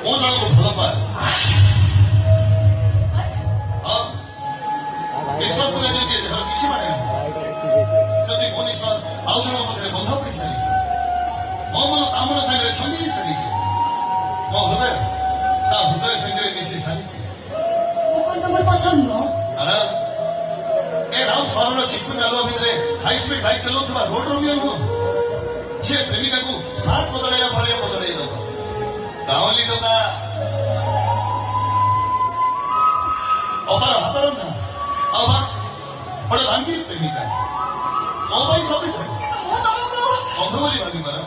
ମୁଁ ଜଣକୁ ଭଲ ପାଏ। ହଁ ବିଶ୍ୱାସ କରେ ଯଦି ଦେହର କିଛି ମାନେ ଯଦି ମୋ ନିଶ୍ୱାସ ଆଉ ଜଣଙ୍କ ପାଖରେ ବନ୍ଧା ପଡ଼ି ସାରିଛି, ମୋ ମନ ତା ମନ ସାଙ୍ଗରେ ଛନ୍ଦି ସାରିଛି, ମୋ ହୃଦୟ ତା ହୃଦୟ ସାଙ୍ଗରେ ମିଶି ସାରିଛି। ତମର ପସନ୍ଦ ନୁହଁ? ଏ ରାଉତ ସହରର ଚିକୁନ ଆଲୁଆ ଭିତରେ ହାଇସ୍ପିଡ୍ ବାଇକ୍ ଚଲାଉଥିବା ରୋଡ ରୋମିଓ ନୁହଁ। ସେ ପ୍ରେମିକାକୁ ସାତ ବଦଳାଇବା ଭଳିଆ ବଦଳାଇ ଦେବ। ଗାଉଁଲି ଟଙ୍କା ଅପାର ହାତ ରନ୍ଧା ଆଉ ବାସ୍ ବଡ ଭାଙ୍ଗିରି ପ୍ରେମିକା ମୋ ପାଇଁ ସବୁ ବନ୍ଧୁ ବୋଲି ଭାବିପାର।